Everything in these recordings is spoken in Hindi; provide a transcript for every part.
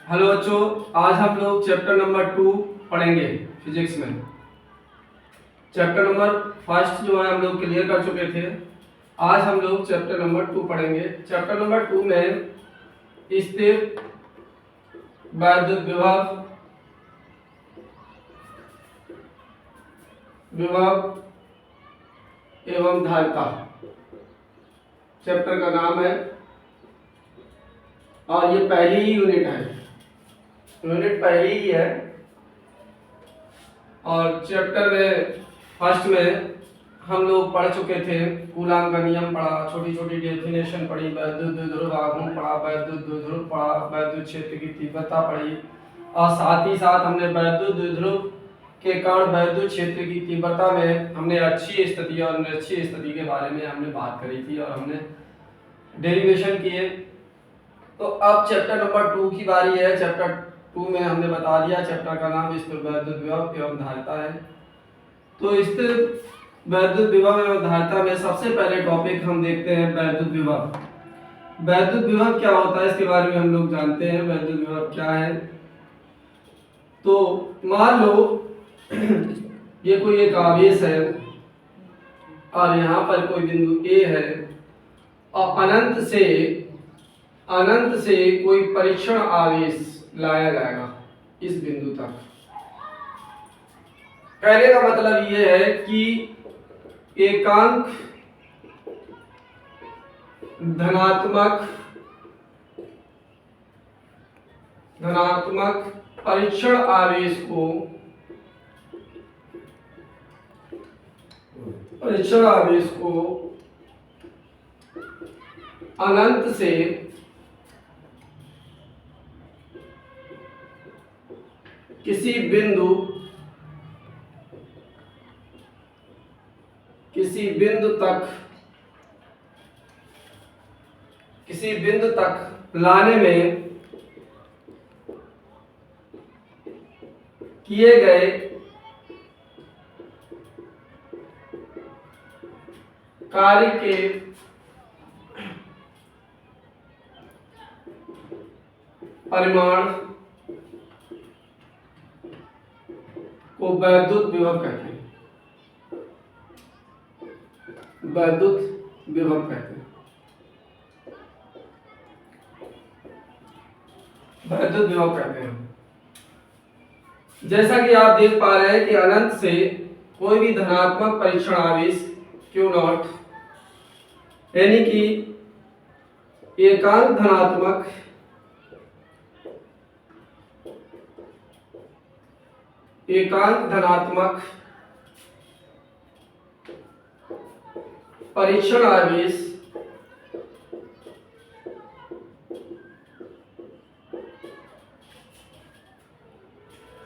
हेलो बच्चों, आज हम लोग चैप्टर नंबर 2 पढ़ेंगे फिजिक्स में। चैप्टर नंबर फर्स्ट जो है हम लोग क्लियर कर चुके थे। आज हम लोग चैप्टर नंबर 2 पढ़ेंगे। चैप्टर नंबर 2 में स्थिर वैद्युत विभव एवं धारिता चैप्टर का नाम है और ये पहली ही यूनिट है। यूनिट पहली ही है और चैप्टर में फर्स्ट में हम लोग पढ़ चुके थे। कूलाम का नियम पढ़ा, छोटी छोटी डेफिनेशन पढ़ी, वैद्युत द्विध्रुव आघूर्ण पढ़ा, वैद्युत द्विध्रुव पढ़ा, वैद्युत क्षेत्र की तीव्रता पढ़ी और साथ ही साथ हमने वैद्युत द्विध्रुव के कारण वैद्युत क्षेत्र की तीव्रता में हमने अच्छी स्थिति और निरक्षीय स्थिति के बारे में हमने बात करी थी और हमने डेरिवेशन किए। तो अब चैप्टर नंबर 2 की बारी है। चैप्टर 2 में हमने बता दिया चैप्टर का नाम स्थिर वैद्युत विभव एवं धारिता है। तो स्थिर वैद्युत विभव एवं धारिता में सबसे पहले टॉपिक हम देखते हैं वैद्युत विभव। वैद्युत विभव क्या होता है इसके बारे में हम लोग जानते हैं। वैद्युत विभव क्या है, तो मान लो ये कोई एक आवेश है और यहाँ पर कोई बिंदु A है और अनंत से कोई परीक्षण आवेश लाया जाएगा इस बिंदु तक। कहने का मतलब ये है कि एकांक धनात्मक परीक्षण आवेश को अनंत से किसी बिंदु तक लाने में किए गए कार्य के परिमाण को वैद्युत विभव कहते हैं। वैद्युत विभव कहते हैं। वैद्युत विभव कहते हैं। जैसा कि आप देख पा रहे हैं कि अनंत से कोई भी धनात्मक परीक्षण आवेश Q नॉट यानी कि एकांक धनात्मक परीक्षण आवेश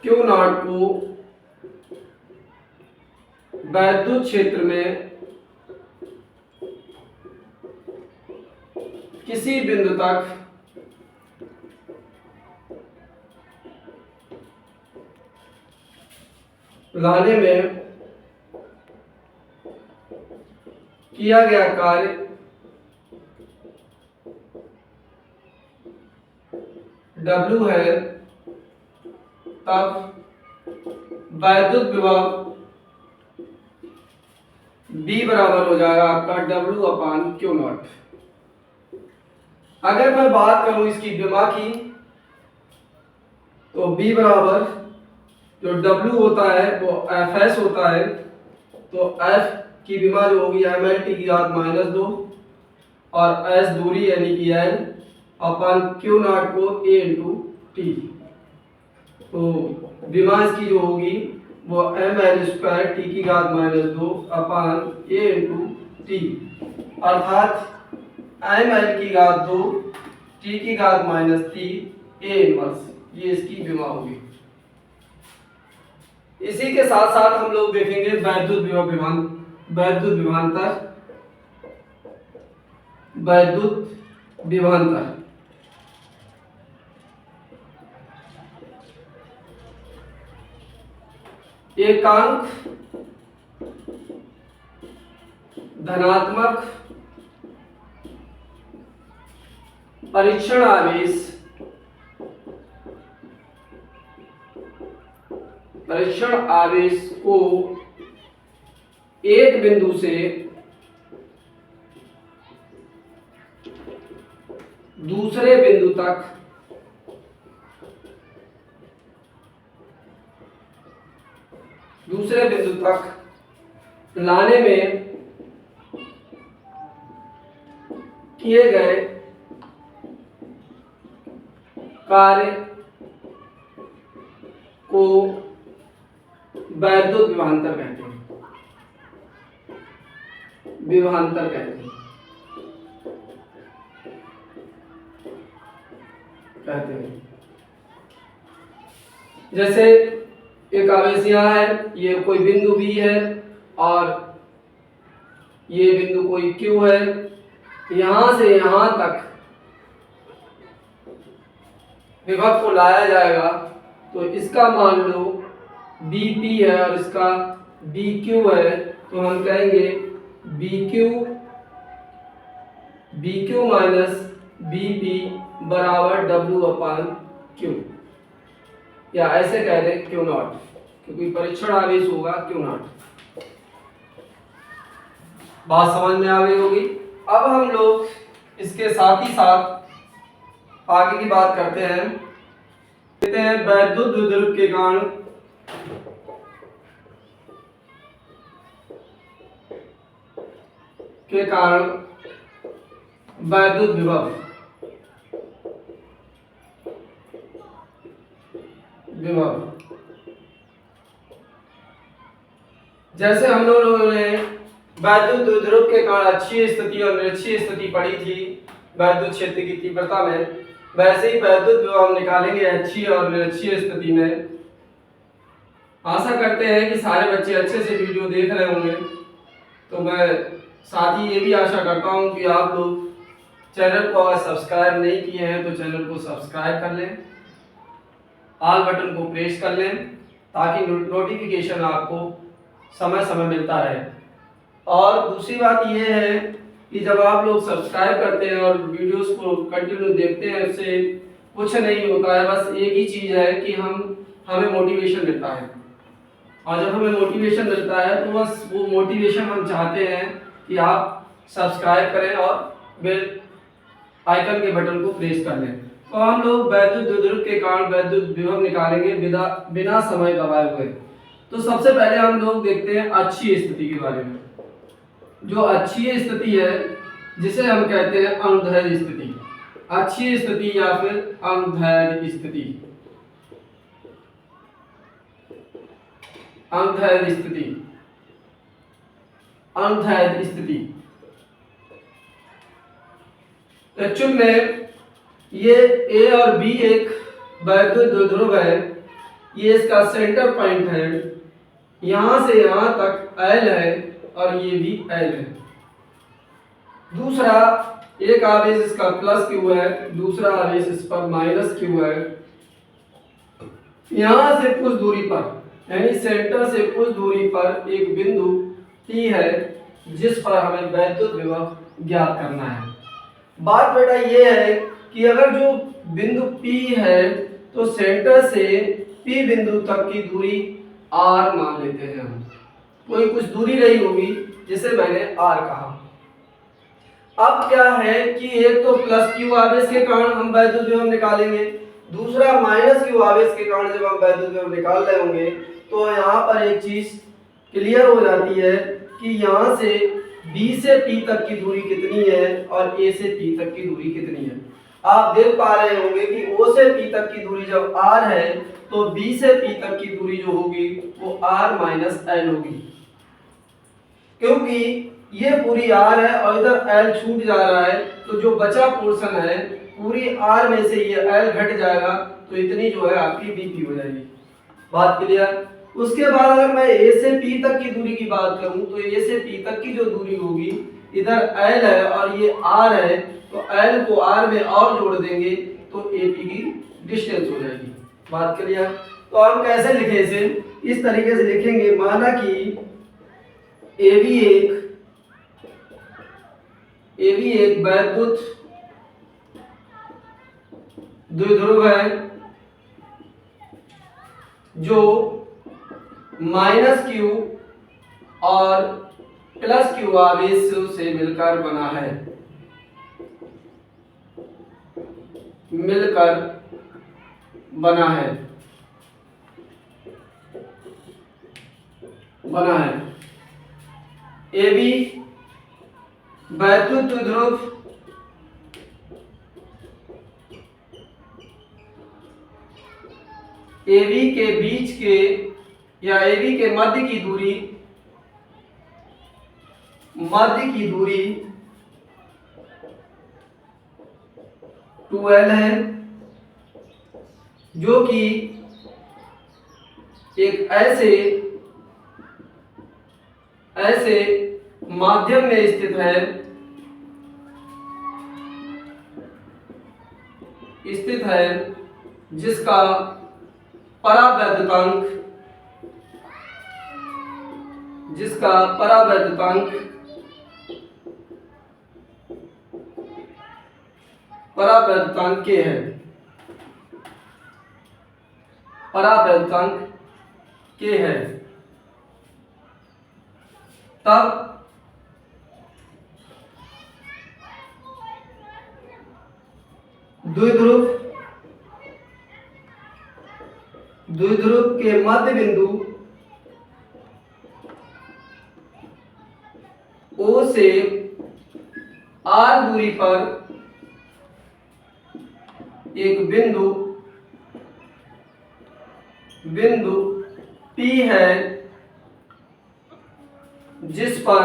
Q नॉट को वैद्युत क्षेत्र में किसी बिंदु तक लाने में किया गया कार्य W है, तब वैद्युत विभव B बराबर हो जाएगा आपका W/Q नॉट। अगर मैं बात करूं इसकी विमा की तो B बराबर जो W होता है वो Fs होता है, तो F की विमा जो होगी mL/2 और S दूरी यानी कि L अपन Q नॉट को A/T। तो विमा इसकी जो होगी वो mL²T⁻² अपन A/T, अर्थात mL/2 T⁻³ A इनवर्स, ये इसकी विमा होगी। इसी के साथ साथ हम लोग देखेंगे वैद्युत विभवांतर। एकांक धनात्मक परीक्षण आवेश परीक्षण आवेश को एक बिंदु से दूसरे बिंदु तक लाने में किए गए कार्य को वैद्युत विभवांतर कहते हैं। जैसे एक आवेश यहाँ है, ये कोई बिंदु B है और ये बिंदु कोई Q है, यहां से यहां तक विभव को लाया जाएगा तो इसका मान लो BP है और इसका BQ है, तो हम कहेंगे BQ माइनस BP बराबर W/Q, या ऐसे कह दें Q नॉट, क्योंकि परीक्षण आवेश होगा Q नॉट। बात समझ में आ गई होगी। अब हम लोग इसके साथ ही साथ आगे की बात करते हैं। कहते हैं वैद्युत द्विध्रुव के कारण वैद्युत विभव जैसे हम लोगों ने वैद्युत द्विध्रुव के कारण अक्षीय स्थिति और निरक्षीय स्थिति पढ़ी थी वैद्युत क्षेत्र की तीव्रता में, वैसे ही वैद्युत विभव हम निकालेंगे अक्षीय और निरक्षीय स्थिति में। आशा करते हैं कि सारे बच्चे अच्छे से वीडियो देख रहे होंगे। तो मैं साथ ही ये भी आशा करता हूं कि आप लोग चैनल को अगर सब्सक्राइब नहीं किए हैं तो चैनल को सब्सक्राइब कर लें, ऑल बटन को प्रेस कर लें, ताकि नोटिफिकेशन आपको समय समय मिलता रहे। और दूसरी बात यह है कि जब आप लोग सब्सक्राइब करते हैं और वीडियोस को कंटिन्यू देखते हैं, उससे कुछ नहीं होता है, बस एक ही चीज़ है कि हमें मोटिवेशन मिलता है। और जब हमें मोटिवेशन मिलता है तो बस वो मोटिवेशन हम चाहते हैं कि आप सब्सक्राइब करें और बेल आइकन के बटन को प्रेस कर लें। तो हम लोग वैद्युत द्विध्रुव के कारण वैद्युत विभव निकालेंगे बिना समय गवाए हुए। तो सबसे पहले हम लोग देखते हैं अक्षीय स्थिति के बारे में। जो अक्षीय स्थिति है जिसे हम कहते हैं अनुदैर्ध्य स्थिति, अक्षीय स्थिति या फिर अनुदैर्ध्य स्थिति। अनुदैर्ध्य स्थिति एक्चुअल में ये A और B एक वैद्युत द्विध्रुव है, ये इसका सेंटर पॉइंट है, यहां से यहां तक L है और ये भी L है। दूसरा एक आवेश इसका प्लस Q है, दूसरा आवेश इस पर माइनस Q है। यहां से कुछ दूरी पर यानी सेंटर से कुछ दूरी पर एक बिंदु P है जिस पर हमें वैद्युत विभव ज्ञात करना है। बात बेटा ये है कि अगर जो बिंदु P है तो सेंटर से P बिंदु तक की दूरी R मान लेते हैं हम, कोई कुछ दूरी रही होगी जिसे मैंने R कहा। अब क्या है कि एक तो प्लस Q आवेश के कारण हम वैद्युत विभव निकालेंगे, दूसरा माइनस Q आवेश के कारण जब हम वैद्युत विभव निकाल रहे होंगे तो यहाँ पर एक चीज क्लियर हो जाती है कि यहाँ से B से P तक की दूरी कितनी है और A से P तक की दूरी कितनी है। आप देख पा रहे होंगे कि O से P तक की दूरी जब R है तो B से P तक की दूरी जो होगी वो R माइनस L होगी, क्योंकि ये पूरी R है और इधर L छूट जा रहा है, तो जो बचा पोर्शन है पूरी R में से ये L घट जाएगा, तो इतनी जो है आपकी BP हो जाएगी। बात क्लियर। उसके बाद अगर मैं A से P तक की दूरी की बात करूं तो A से P तक की जो दूरी होगी, इधर L है और ये R है, तो L को R में और जोड़ देंगे तो AP की डिस्टेंस हो जाएगी। बात क्लियर। तो हम कैसे लिखें इसे, इस तरीके से लिखेंगे, माना कि AB एक वैद्युत द्विध्रुव है जो माइनस क्यू और प्लस क्यू आवेश से मिलकर बना है, मिलकर बना है, बना है। ए बी वैद्युत ध्रुव ए बी के बीच के या ए बी के मध्य की दूरी, मध्य की दूरी 2L है, जो कि एक ऐसे माध्यम में स्थित है, जिसका परावैद्युतांक, परावैद्युतांक के है, परावैद्युतांक के है। तब द्विध्रुव के मध्य बिंदु O से R दूरी पर एक बिंदु P है, जिस पर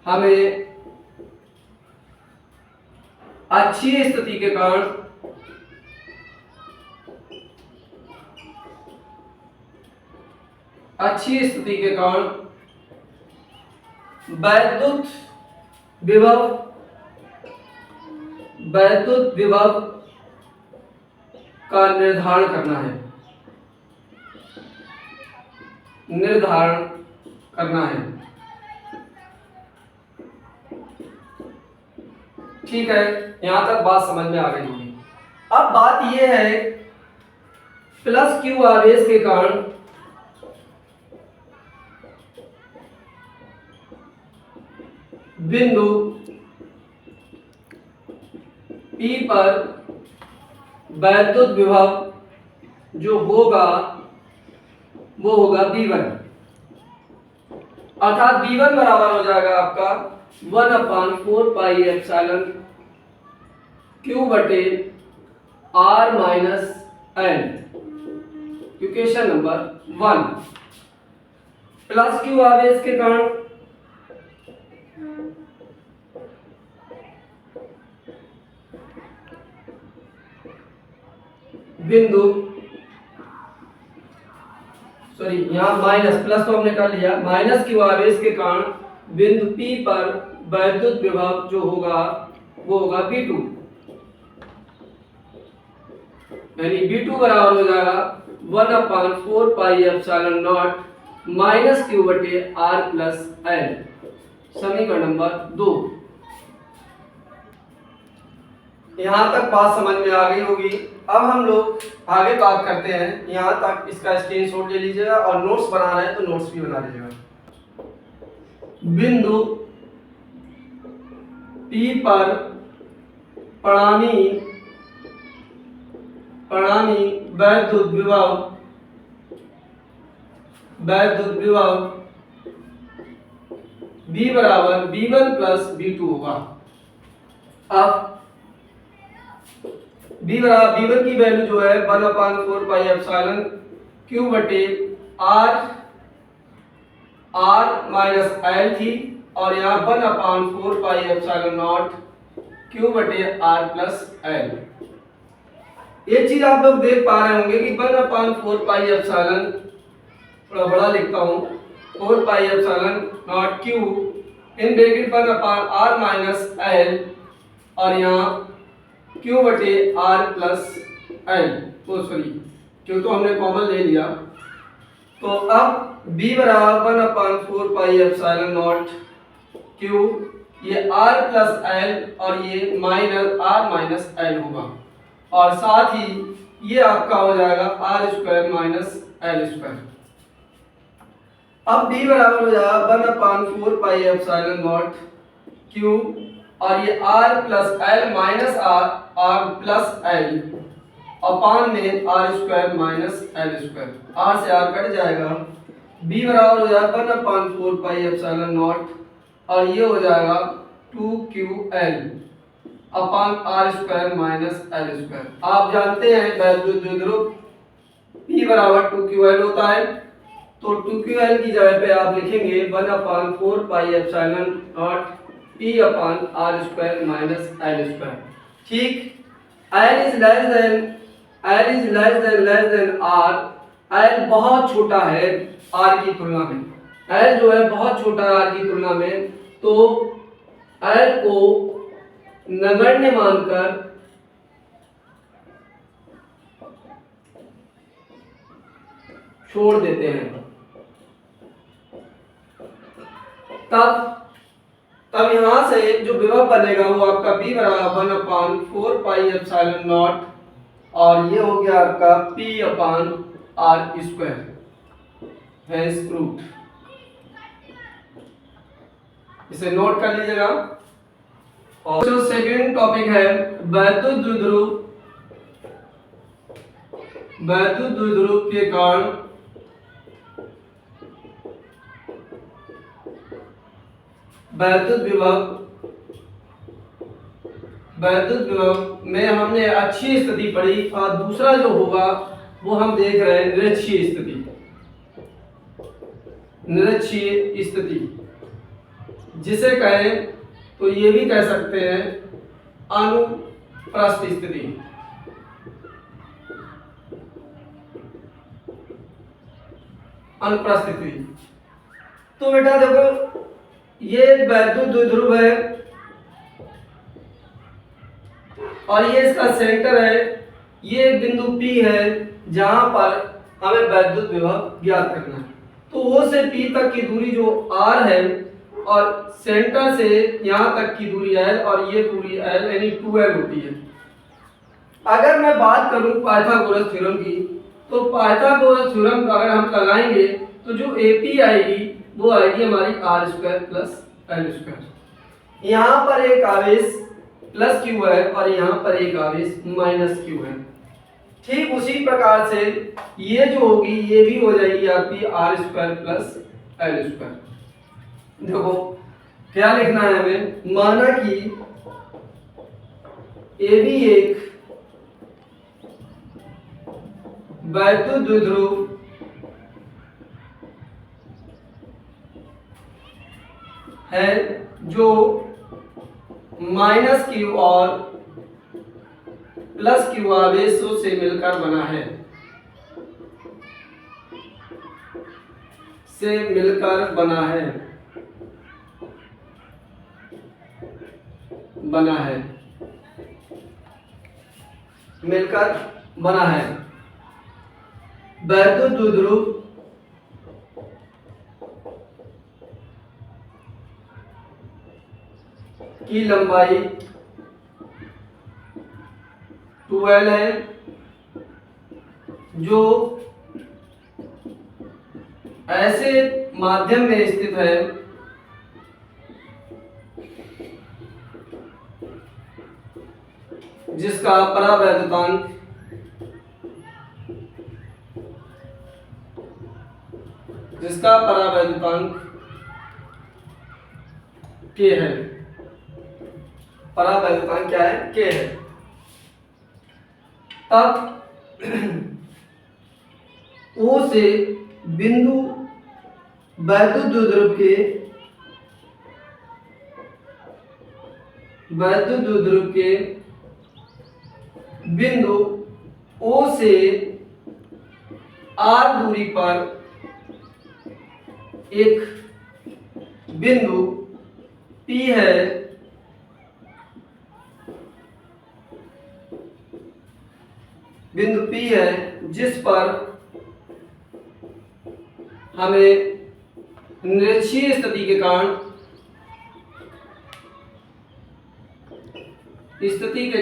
हमें अक्षीय स्थिति के कारण वैद्युत विभव का निर्धारण करना है। ठीक है, यहां तक बात समझ में आ गई होगी। अब बात यह है, प्लस क्यू आवेश के कारण बिंदु P पर वैद्युत विभव जो होगा वो होगा V1, अर्थात V1 बराबर हो जाएगा आपका 1/4 पाई एप्सिलॉन Q बटे R minus N। Equation number 1, plus Q आवेश के कारण बिंदु, सॉरी यहाँ माइनस, प्लस तो हमने कर लिया, माइनस क्यू आवेश के कारण बिंदु P पर वैद्युत विभव जो होगा वो होगा V2, यानी V2 बराबर हो जाएगा 1/4 pi epsilon not minus Q बटे R प्लस N। समीकरण नंबर 2। यहाँ तक बात समझ में आ गई होगी। अब हम लोग आगे बात करते हैं, यहाँ तक इसका स्क्रीनशॉट ले लीजिएगा और नोट्स बना रहे हैं तो नोट्स भी बना लीजिएगा। बिंदु P पर परिणामी वैद्युत विभव V बराबर V1 प्लस V2 होगा। अब V1 की वैल्यू जो है 1/4 पाई एप्सिलॉन Q बटे R माइनस L थी, और यहाँ 1/4 पाई एप्सिलॉन नॉट Q बटे R प्लस L। ये चीज आप लोग देख पा रहे होंगे कि 1/4 पाई एप्सिलॉन, थोड़ा बड़ा लिखता हूँ, 4 पाई epsilon not Q in bracket 1/R minus L, और यहाँ Q बटे R प्लस L, तो सॉरी Q तो हमने कॉमन ले लिया। तो अब B बराबर 1/4 पाई एप्सिलॉन नॉट Q, ये R प्लस L और ये माइनस R माइनस L होगा, और साथ ही ये आपका हो जाएगा R square minus L square. अब b बराबर हो जाएगा 1/4 पाई एप्सिलॉन नॉट q, और ये r plus L minus R plus L अपान में R square minus L square, R से आर कट जाएगा। b बराबर हो जाएगा 1/4 पाई एप्सिलॉन नॉट, और ये हो जाएगा 2ql upon R square minus L square. आप जानते हैं वैद्युत द्विध्रुव p बराबर 2ql होता है, तो 2ql की जगह पे आप लिखेंगे 1/4 pi epsilon naught p upon R square minus L square. ठीक, l is less than r, l बहुत छोटा है r की तुलना में, l जो है बहुत छोटा है r की तुलना में, तो l को नगण्य मानकर छोड़ देते हैं। तब यहां से जो विभव बनेगा वो आपका b बराबर 1/4 पाई एप्सिलॉन नॉट, और ये हो गया आपका p upon R square, hence proved. इसे नोट कर लीजिएगा। और जो सेकंड टॉपिक है वैद्युत द्विध्रुव के कारण वैद्युत विभव में हमने अच्छी स्थिति पढ़ी, और दूसरा जो होगा वो हम देख रहे हैं निरक्षीय स्थिति, जिसे कहें तो ये भी कह सकते हैं अनुप्रस्थ स्थिति। अनुप्रस्थ स्थिति, तो बेटा देखो ये वैद्युत द्विध्रुव है और ये इसका सेंटर है, ये बिंदु P है जहां पर हमें वैद्युत विभव ज्ञात करना है। तो O से P तक की दूरी जो R है, और सेंटर से यहां तक की दूरी L, और ये दूरी L यानी 2L होती है। अगर मैं बात करूं पाइथागोरस थ्योरम की, तो पाइथागोरस थ्योरम अगर हम लगाएंगे तो जो AP आएगी वो आएगी हमारी R square plus L square. यहाँ पर एक आवेश प्लस क्यू है और यहाँ पर एक आवेश माइनस क्यू है। ठीक उसी प्रकार से ये जो होगी ये भी हो जाएगी आपकी R square plus L square. देखो क्या लिखना है हमें, माना कि ए भी एक वैद्युत द्विध्रुव है जो माइनस क्यू और प्लस क्यू आवेशों से मिलकर बना है, मिलकर बना है। वैद्युत द्विध्रुव की लंबाई 2L है, जो ऐसे माध्यम में स्थित है जिसका परावैद्युतांक K है। परावैद्युतांक क्या है? K है। तब O से बिंदु वैद्युत द्विध्रुव के बिंदु O से R दूरी पर एक बिंदु P है, जिस पर हमें निरक्षीय स्थिति के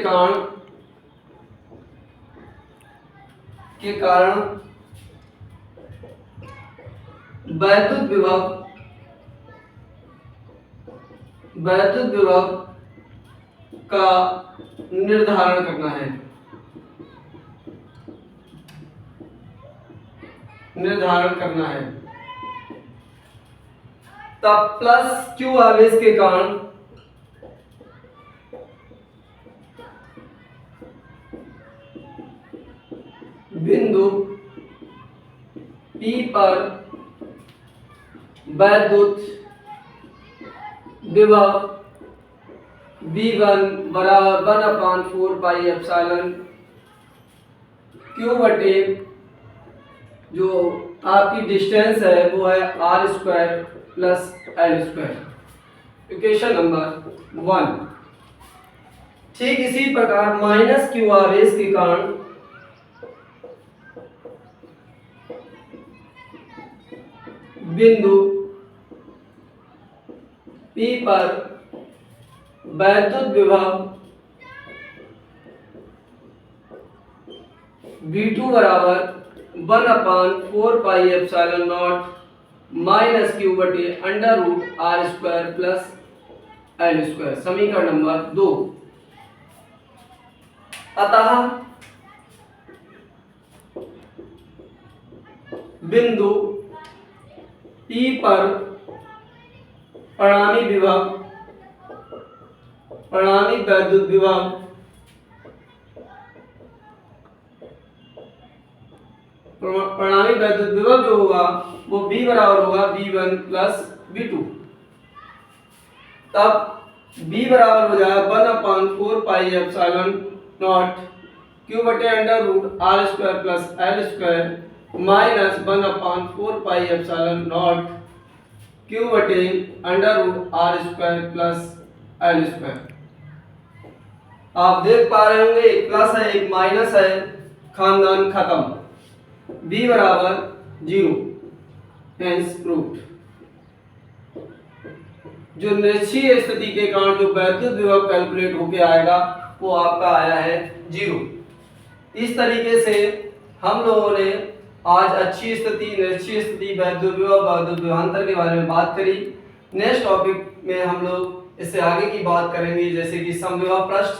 कारण के कारण वैद्युत विभव का निर्धारण करना है। तब प्लस क्यू आवेश के कारण बिंदु P पर वैद्युत विभव V1 बराबर 1/4 पाई एप्सिलॉन क्यू बटे जो आपकी डिस्टेंस है वो है r² plus l²। Equation number 1। ठीक इसी प्रकार माइनस क्यू आवेश के कारण बिंदु P पर वैद्युत विभव V2 बराबर 1/4 pi epsilon not minus Q बटे √r² प्लस l²। समीकरण नंबर 2। अतः बिंदु P पर परिणामी वैद्युत विभव जो होगा वो V बराबर होगा V1 प्लस V2। तब B बराबर हो जाएगा 1/4 पाई एप्सिलॉन नॉट क्यू बटे √r² plus l² minus 1/4 pi epsilon not Q बटे √r² प्लस l²। आप देख पा रहे होंगे एक प्लस है एक माइनस है, खानदान खत्म। B बराबर 0 हेंस प्रूव्ड। जो निश्चयी स्थिति के कारण जो वैद्युत विभव कैलकुलेट होके आएगा वो आपका आया है 0। इस तरीके से हम लोगों ने आज अच्छी स्थिति, निश्चयी स्थिति, वैद्युत विभव, वैद्युत विभवांतर के बारे में बात करी। नेक्स्ट टॉपिक में हम लोग इससे आगे की बात करेंगे, जैसे कि समविभव पृष्ठ।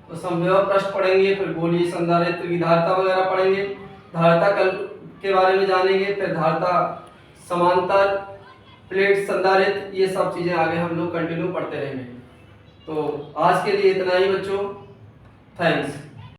तो समविभव पृष्ठ पढ़ेंगे, फिर गोलीय संधारित्र की धारिता वगैरह पढ़ेंगे, धारिता के बारे में जानेंगे, फिर धारिता समांतर प्लेट संधारित्र, ये सब चीजें आगे हम लोग कंटिन्यू पढ़ते रहेंगे। तो आज के लिए इतना ही बच्चों, थैंक्स।